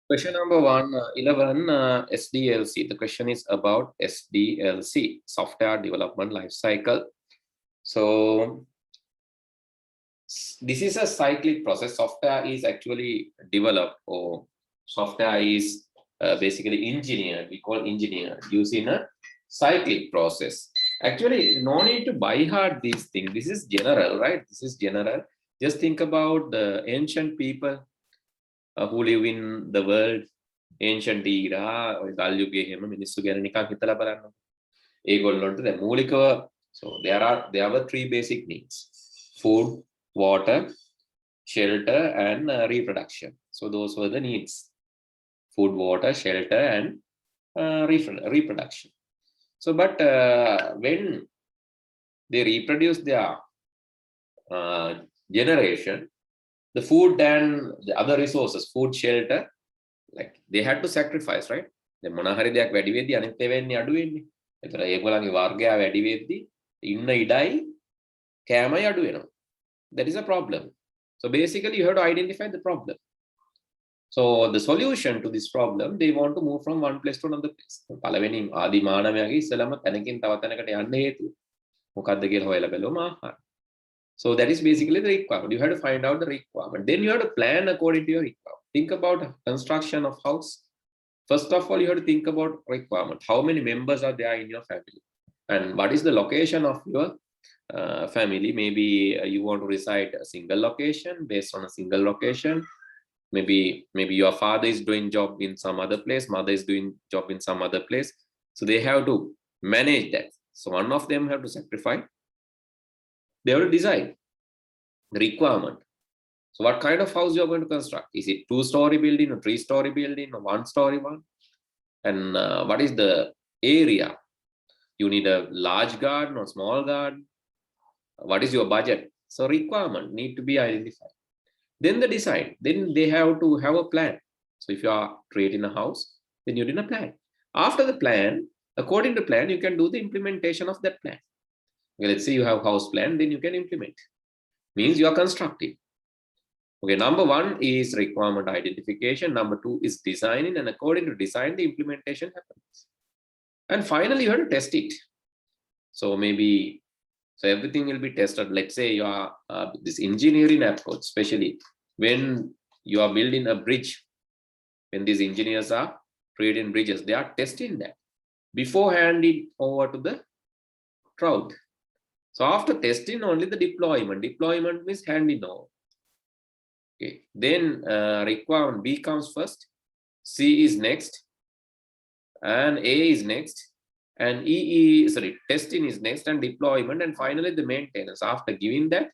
Question number 11, SDLC. The question is about SDLC, Software Development Life Cycle. So this is a cyclic process. Software is actually developed, or software is basically engineered. We call engineered using a cyclic process. Actually, no need to buy hard these things. This is general, right? This is general. Just think about the ancient people who live in the world. Ancient era, ඔය ගල්යුගයේ හැම මිනිස්සු ගැන නිකන් හිතලා බලන්න. ඒගොල්ලන්ට දැන් මූලිකව, so there were three basic needs: food, water, shelter, and reproduction. So those were the needs: food, water, shelter, and reproduction. So but when they reproduce their generation, the food and the other resources, food, shelter, like they had to sacrifice, right? The මොනා හරි දෙයක් වැඩි වෙද්දී අනිත් ඒවා එන්නේ අඩු වෙන්නේ. ඒතර ඒගොල්ලන්ගේ වර්ගය වැඩි වෙද්දී ඉන්න ඉඩයි කෑමයි අඩු වෙනවා. That is a problem. So basically you have to identify the problem. So the solution to this problem, they want to move from one place to another place. පළවෙනි ආදි මානවයාගේ ඉස්සලම තැනකින් තව තැනකට යන්න හේතුව මොකක්ද කියලා හොයලා බලුවම ආහාර. So that is basically the requirement. You have to find out the requirement. Then you have to plan according to your requirement. Think about construction of house. First of all, you have to think about requirement. How many members are there in your family? And what is the location of your family? Maybe you want to reside a single location, based on a single location. Maybe your father is doing job in some other place, mother is doing job in some other place. So they have to manage that. So one of them have to sacrifice. They have to decide the requirement. So what kind of house you are going to construct? Is it 2-story building, or 3-story building, or 1-story one? And what is the area? You need a large garden or small garden? What is your budget? So requirement need to be identified. Then the design. Then they have to have a plan. So if you are creating a house, then you need a plan. After the plan, according to plan, you can do the implementation of that plan. Okay, let's say you have house plan, then you can implement. Means you are constructing. Okay, number 1 is requirement identification. Number 2 is designing, and according to design, the implementation happens. And finally, you have to test it. So maybe, so everything will be tested. Let's say you are this engineering approach, especially when you are building a bridge, when these engineers are creating bridges, they are testing that before handing over to the crowd. So after testing, only the deployment. Deployment means handing over. Okay. Then requirement B comes first, C is next, and A is next, and testing is next, and deployment, and finally the maintenance. After giving that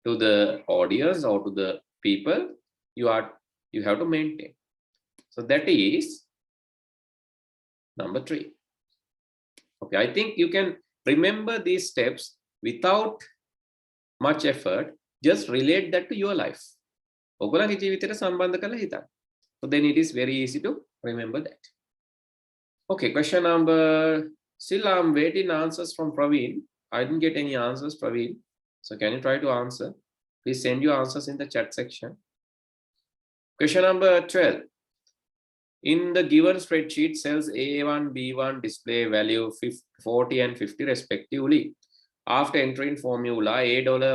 to the audience or to the people, you have to maintain. So that is number 3. Okay, I think you can remember these steps without much effort. Just relate that to your life. So then it is very easy to remember that. Okay, question number, still I'm waiting answers from Praveen. I didn't get any answers, Praveen. So can you try to answer? Please send your answers in the chat section. Question number 12. In the given spreadsheet, cells A1, B1 display value 40 and 50 respectively. After entering formula $1,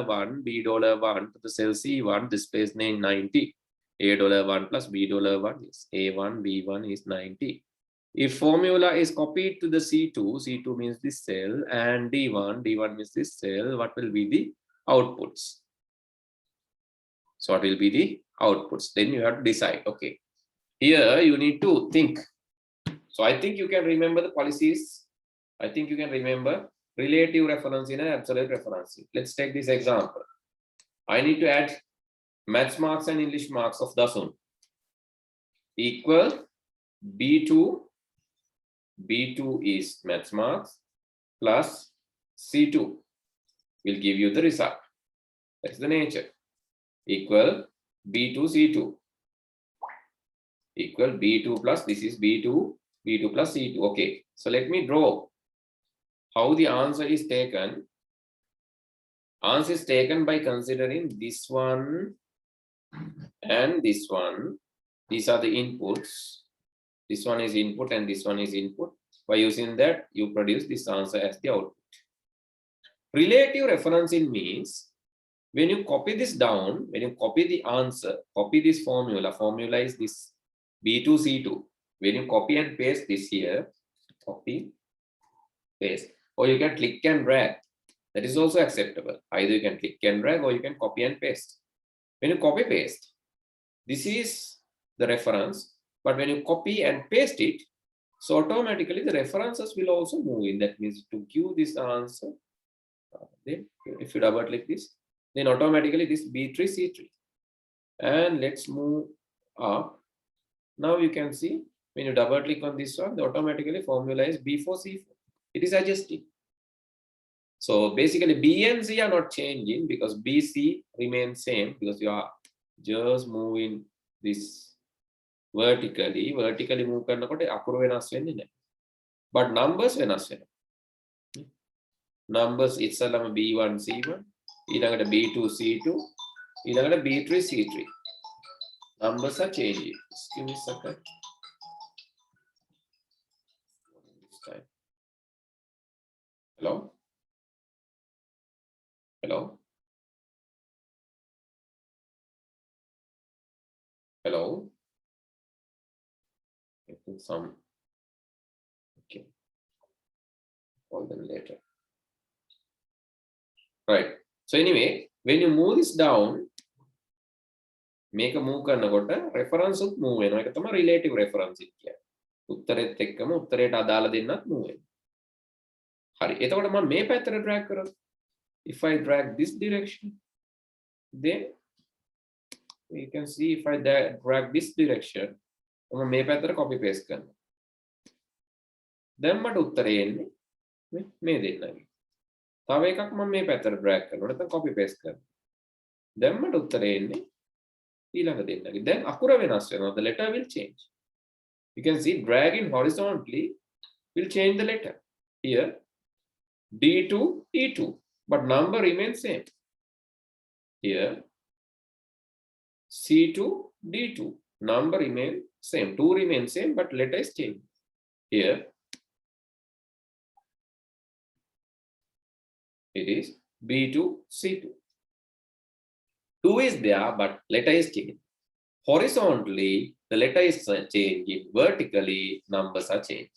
$B1 to the cell C1 displays name 90. $1 plus $B1 is A1, B1 is 90. If formula is copied to the C2, C2 means this cell, and D1 means this cell, what will be the outputs? So what will be the outputs? Then you have to decide. Okay, here you need to think. So I think you can remember the policies. I think you can remember relative reference in an absolute reference. Let's take this example. I need to add maths marks and English marks of Dasun equal B2 is maths marks plus C2 will give you the result. That's the nature. Equal B2 C2 equal B2 plus, this is B2 plus C2. Okay, so let me draw how the answer is taken. Answer is taken by considering this one and this one These are the inputs. This one is input and this one is input. By using that, you produce this answer as the output. Relative referencing means when you copy this down, when you copy the answer, copy this formula. Formula is this B2C2. When you copy and paste this here, copy, paste, or you can click and drag. That is also acceptable. Either you can click and drag or you can copy and paste. When you copy paste, this is the reference, but when you copy and paste it, so automatically the references will also move in. That means to give this answer, then if you double click this, then automatically this B3, C3. And let's move up. Now you can see when you double click on this one, the automatically formula is B4, C4. It is adjusting. So basically B and C are not changing because BC remains same because you are just moving this vertically move කරනකොට අකුරු වෙනස් වෙන්නේ නැහැ. But numbers වෙනස් වෙනවා. Numbers ඉස්සලම B1 C1 ඊළඟට B2 C2 ඊළඟට B3 C3. Numbers are changing. Just give me a second. This time. Hello? Hello? Hello? I think some. Okay. Call them later. Right. So anyway, when you move this down, make a move කරනකොට reference උත් move වෙනවා. ඒක තමයි relative reference කියන්නේ. උත්තරෙත් එක්කම උත්තරයට අදාළ දෙන්නත් move වෙනවා. හරි. එතකොට මම මේ පැත්තට drag කරනවා. If I drag this direction, then you can see if I drag this direction, මම මේ පැත්තට copy paste කරනවා. දැන් මට උත්තරේ එන්නේ මේ දෙන්නගේ. තව එකක් මම මේ පැත්තට drag කරනවා. නැත්නම් copy paste කරනවා. දැන් මට උත්තරේ එන්නේ ඊළඟ දෙන්නගේ. දැන් අකුර වෙනස් වෙනවා. The letter will change. You can see dragging horizontally will change the letter. Here D2 E2, but number remains same. Here C2 D2, number remain same. 2 remain same, but letter is changed. Here it is B2 C2. 2 is there, but letter is changing. Horizontally, the letter is changing. Vertically, numbers are changing.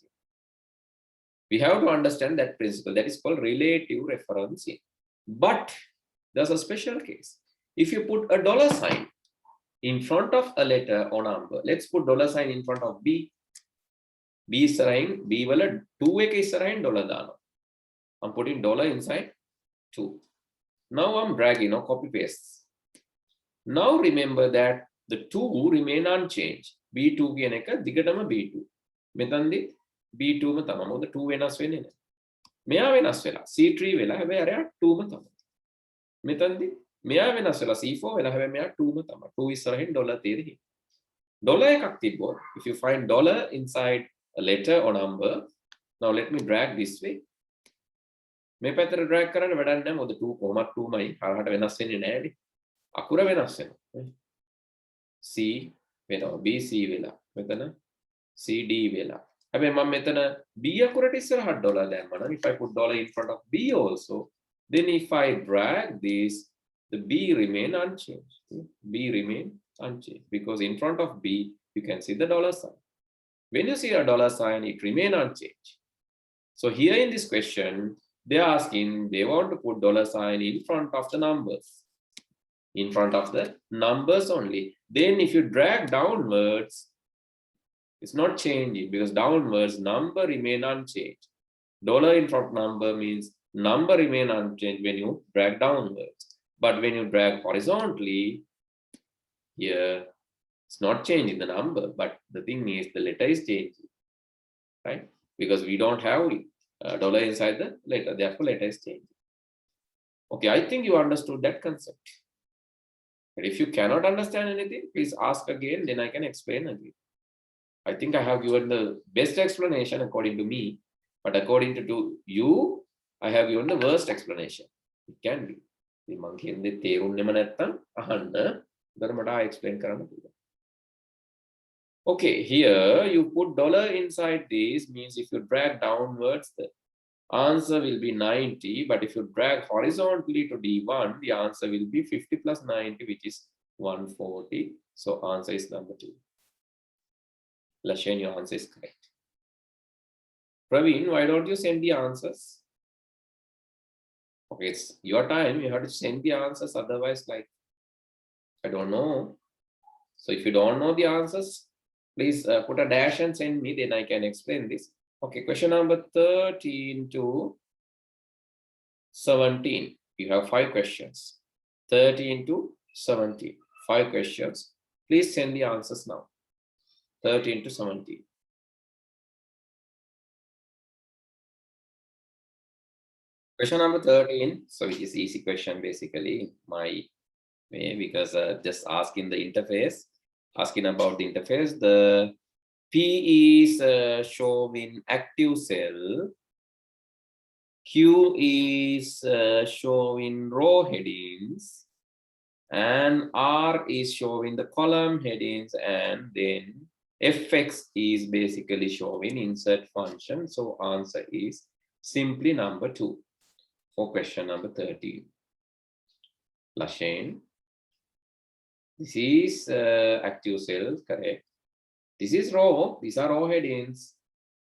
We have to understand that principle. That is called relative referencing. But there's a special case. If you put a dollar sign in front of a letter or number, let's put dollar sign in front of B. B ඉස්සරහින් B වල 2 එක ඉස්සරහින් dollar දානවා. I'm putting dollar inside 2. Now I'm dragging or copy paste. Now remember that the 2 remain unchanged. B2 කියන එක දිගටම B2. මෙතනදී B2 ම තමයි. මොකද 2 වෙනස් වෙන්නේ නැහැ. මෙයා වෙනස් වෙලා C3 වෙලා හැබැයි අරයා 2 ම තමයි. මෙතනදී මෙයා වෙනස් වෙලා C4 වෙලා හැබැයි මෙයා 2 ම තමයි. 2 ඉස්සරහින් dollar තියෙන්නේ. Dollar එකක් තිබ්බොත් if you find dollar inside a letter or number, now let me drag this way. මේ පැත්තට drag කරන්න වැඩක් නැහැ. මොකද 2 කොහොමත් 2මයි. හරහට වෙනස් වෙන්නේ නැහැනේ. අකුර වෙනස් වෙනවා. C වෙනවා BC වෙලා. මෙතන CD වෙලා. හැබැයි මම මෙතන B අකුරට ඉස්සරහට dollar දැම්මා නම් if I put dollar in front of B also, then if I drag this, the B remain unchanged. B remain unchanged because in front of B you can see the dollar sign. When you see a dollar sign, it remain unchanged. So here in this question, they are asking, they want to put dollar sign in front of the numbers. In front of the numbers only. Then if you drag downwards, it's not changing because downwards number remain unchanged. Dollar in front number means number remain unchanged when you drag downwards. But when you drag horizontally, here it's not changing the number, but the thing is the letter is changing, right? Because we don't have dollar inside the letter, therefore letter is changing. Okay, I think you understood that concept. But if you cannot understand anything, please ask again, then I can explain again. I think I have given the best explanation according to me, but according to you, I have given the worst explanation. It can be. මං කියන්නේ තේරුන්නේම නැත්තම් අහන්න. උදේට මට explain කරන්න පුළුවන්. Okay, here you put dollar inside this, means if you drag downwards, the answer will be 90. But if you drag horizontally to D1, the answer will be 50 plus 90, which is 140. So answer is number 2. Lashen, your answer is correct. Praveen, why don't you send the answers? Okay, it's your time. You have to send the answers. Otherwise, like, I don't know. So if you don't know the answers, please put a dash and send me. Then I can explain this. Okay, question number 13 to 17. You have 5 questions. 13 to 17. 5 questions. Please send the answers now. 13 to 17. Question number 13. So it is easy question basically, my way, because just asking the interface, asking about the interface. The P is showing active cell. Q is showing row headings, and R is showing the column headings, and then Fx is basically showing insert function. So answer is simply number 2 for question number 13. Lashen, this is active cell, correct. This is row, these are row headings.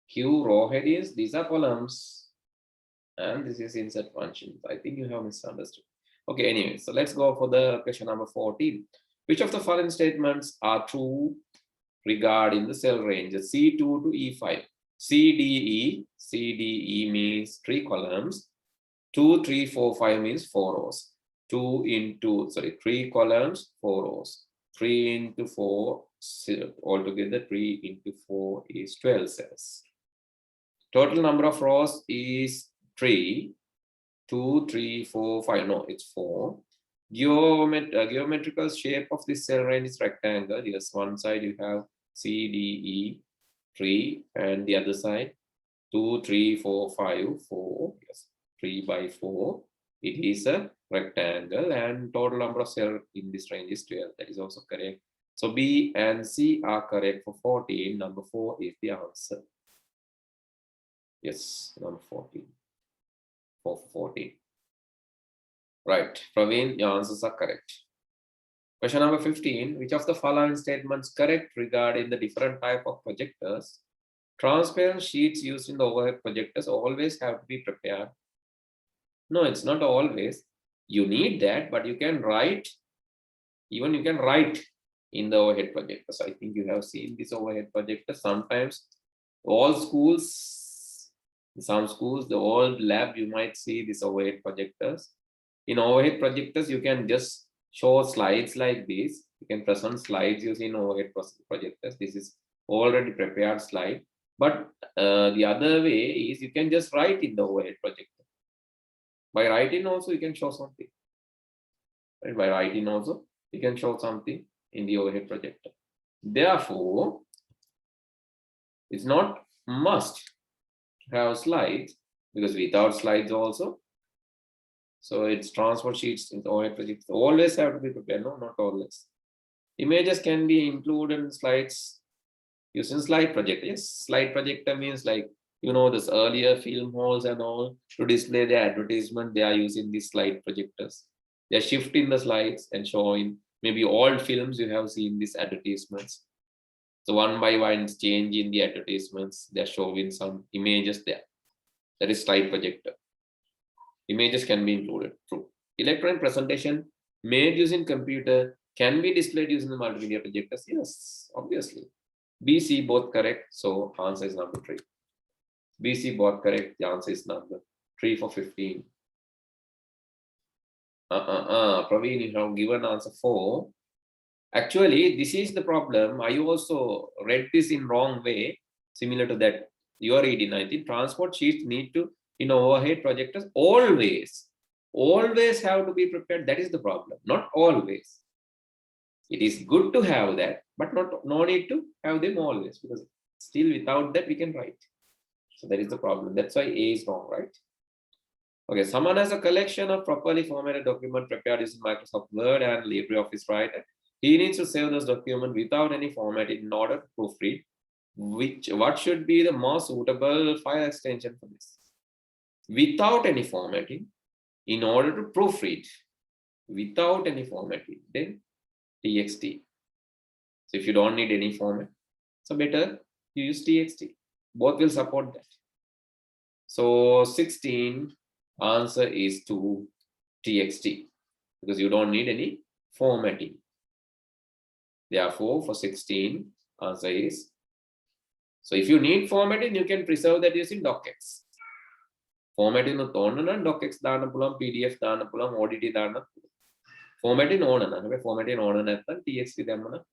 Q row headings, these are columns. And this is insert function. I think you have misunderstood. Okay, anyway, so let's go for the question number 14. Which of the following statements are true regarding the cell range C2 to E5? CDE, CDE means 3 columns. 2, 3, 4, 5 means 4 rows. 3 columns, 4 rows. 3 into 4, altogether 3 into 4 is 12 cells. Total number of rows is 3, 2, 3, 4, 5. No, it's 4. Geometrical shape of this cell range is rectangle. Yes, one side you have CDE 3, and the other side 2, 3, 4, 5, 4. Yes, 3 by 4. It is a rectangle, and total number of cells in this range is 12. That is also correct. So B and C are correct for 14. Number 4 is the answer. Yes, number 14. 14. Right, Praveen, your answers are correct. Question number 15. Which of the following statements correct regarding the different type of projectors? Transparent sheets used in the overhead projectors always have to be prepared. No, it's not always. You need that, but you can write, even you can write in the overhead projectors. I think you have seen this overhead projector. Sometimes all schools, some schools, the old lab, you might see this overhead projectors. In overhead projectors, you can just show slides like this. You can present slides using overhead projectors. This is already prepared slide. But the other way is you can just write in the overhead projector. By writing also, you can show something. Right? By writing also, you can show something in the overhead projector. Therefore, it's not must have slides, because without slides also, so it's transfer sheets in the overhead projector always have to be prepared. No, not always. Images can be included in slides using slide projector. Yes, slide projector means like, you know, this earlier film halls and all, to display their advertisement, they are using these slide projectors. They're shifting the slides and showing maybe old films you have seen these advertisements. So one by one it's changing the advertisements. They're showing some images there. That is slide projector. Images can be included. True. Electronic presentation made using computer can be displayed using the multimedia projectors. Yes, obviously. B, C both correct. So answer is number 3. B, C both correct. The answer is number 3 for 15. Praveen, you have given answer 4. Actually, this is the problem. I also read this in wrong way, similar to that you are reading. I think transport sheets need to, overhead projectors always have to be prepared. That is the problem. Not always. It is good to have that, but no need to have them always, because still without that we can write. So that is the problem. That's why A is wrong, right? Okay, someone has a collection of properly formatted document prepared using Microsoft Word and LibreOffice Writer. He needs to save this document without any formatting in order to proofread. What should be the most suitable file extension for this? Without any formatting, in order to proofread, without any formatting, then txt. So if you don't need any format, so better you use txt. Both will support that. So 16 answer is to txt because you don't need any formatting. Therefore, for 16, answer is. So if you need formatting, you can preserve that using docx. Formatting no thonna docx දාන්න පුළුවන්, pdf දාන්න පුළුවන්, odt දාන්න පුළුවන්. Formatting ඕන නම් හැබැයි formatting ඕන නැත්නම් txt දැම්මම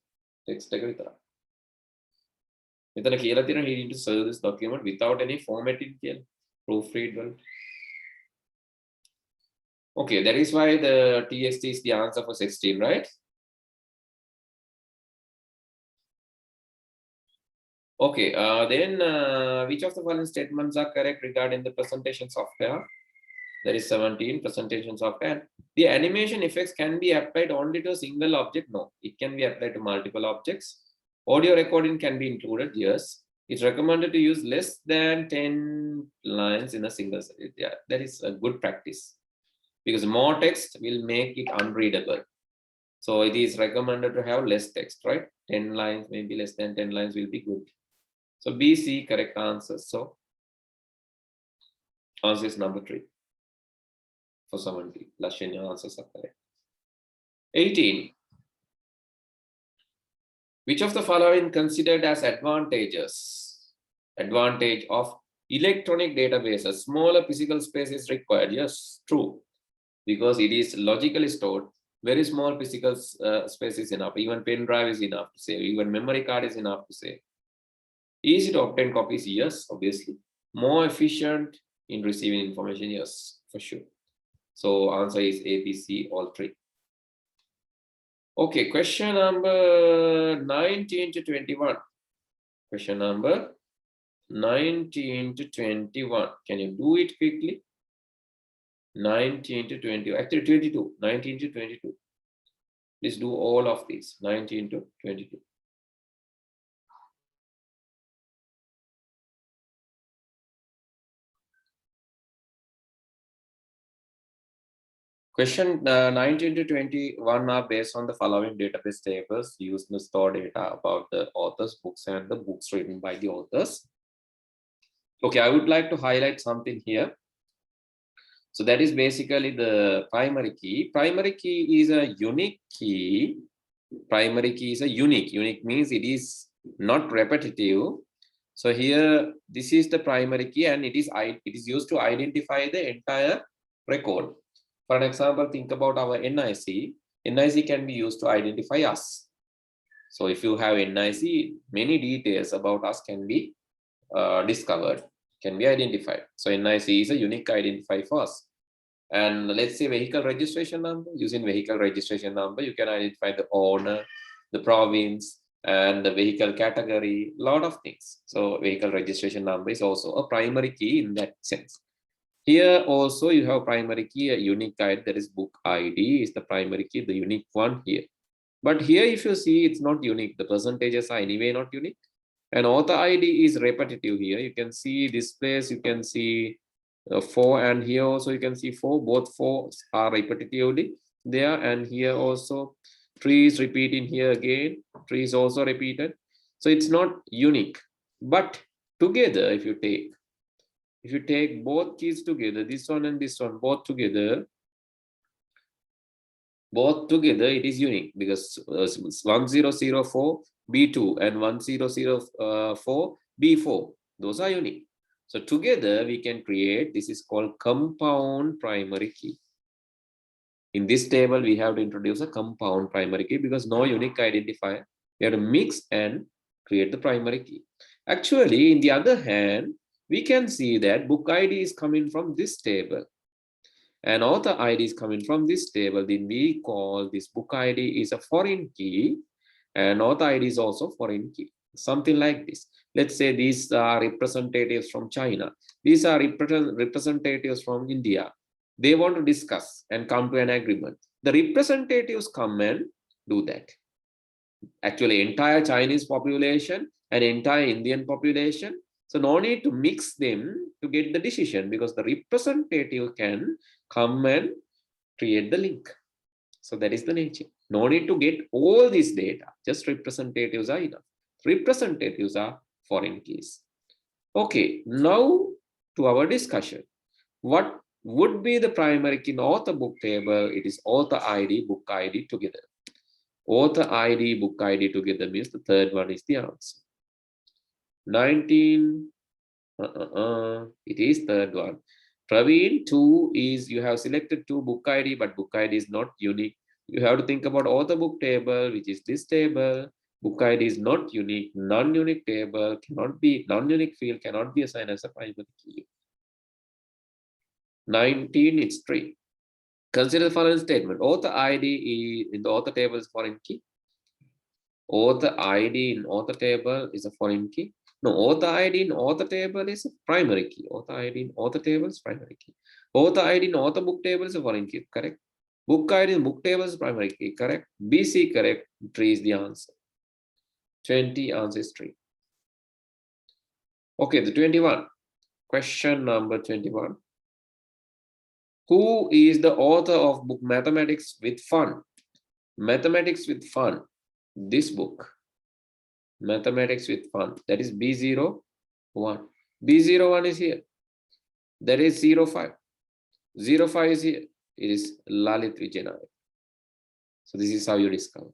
text එක විතරයි. මෙතන කියලා තියෙනවා you need to save this document without any formatting කියලා. Proofread වලට. Okay, that is why the txt is the answer for 16, right? Okay, then which of the following statements are correct regarding the presentation software? There is 17 presentation software. The animation effects can be applied only to a single object. No, it can be applied to multiple objects. Audio recording can be included. Yes, it's recommended to use less than 10 lines in a single. Yeah, that is a good practice because more text will make it unreadable. So it is recommended to have less text, right? 10 lines, maybe less than 10 lines will be good. So B, C, correct answer. So answer is number 3 for 70. Lashanya answers are correct. 18. Which of the following considered as advantages? Advantage of electronic databases. Smaller physical space is required. Yes, true. Because it is logically stored. Very small physical space is enough. Even pen drive is enough to save. Even memory card is enough to save. Easy to obtain copies, yes, obviously. More efficient in receiving information, yes, for sure. So answer is A, B, C, all 3. Okay, question number 19 to 21. Question number 19 to 21. Can you do it quickly? 19 to 20, actually 22, 19 to 22. Please do all of these, 19 to 22. Question 19 to 21 are based on the following database tables used to store data about the author's books and the books written by the authors. Okay, I would like to highlight something here. So that is basically the primary key. Primary key is a unique key. Primary key is a unique. Unique means it is not repetitive. So here, this is the primary key and it is used to identify the entire record. For an example, think about our NIC. NIC can be used to identify us. So if you have NIC, many details about us can be discovered, can be identified. So NIC is a unique identifier for us. And let's say vehicle registration number. Using vehicle registration number, you can identify the owner, the province, and the vehicle category, a lot of things. So vehicle registration number is also a primary key in that sense. Here also you have primary key, a unique guide, that is book ID is the primary key, the unique one here. But here if you see, it's not unique. The percentages are anyway not unique. And author ID is repetitive here. You can see this place, you can see 4, and here also you can see 4. Both 4 are repetitively there, and here also 3 is repeating here again. 3 is also repeated. So it's not unique. But together, if you take both keys together, this one and this one, both together, it is unique because 1004 B2 and 1004 B4, those are unique. So together we can create, this is called compound primary key. In this table, we have to introduce a compound primary key because no unique identifier. We have to mix and create the primary key. Actually, in the other hand, we can see that book ID is coming from this table and author ID is coming from this table. Then we call this book ID is a foreign key and author ID is also foreign key. Something like this. Let's say these are representatives from China. These are representatives from India. They want to discuss and come to an agreement. The representatives come and do that. actually entire Chinese population and entire Indian population. So no need to mix them to get the decision, because the representative can come and create the link. So that is the nature. No need to get all this data, just representatives are enough. Representatives are foreign keys. Okay, now to our discussion. What would be the primary key in author book table? It is author ID, book ID together. Author ID, book ID together means the third one is the answer. 19, it is third one. Praveen, 2 is you have selected 2 book ID, but book ID is not unique. You have to think about author book table, which is this table. Book ID is not unique. Non-unique table cannot be, non-unique field cannot be assigned as a primary key. 19, it's 3. Consider the following statement. Author ID in the author table is foreign key. Author ID in author table is a foreign key. No, author ID in author table is a primary key. Author ID in author table is primary key. Author ID in author book table is a foreign key. Correct. Book ID in book table is primary key. Correct. BC correct. 3 is the answer. 20 answer is 3. Okay, the 21. Question number 21. Who is the author of book Mathematics with Fun? Mathematics with Fun. This book. Mathematics with Fun. That is B01. B01 is here. That is 05. 05 is here. It is Lalit Vijayanayak. So this is how you discover.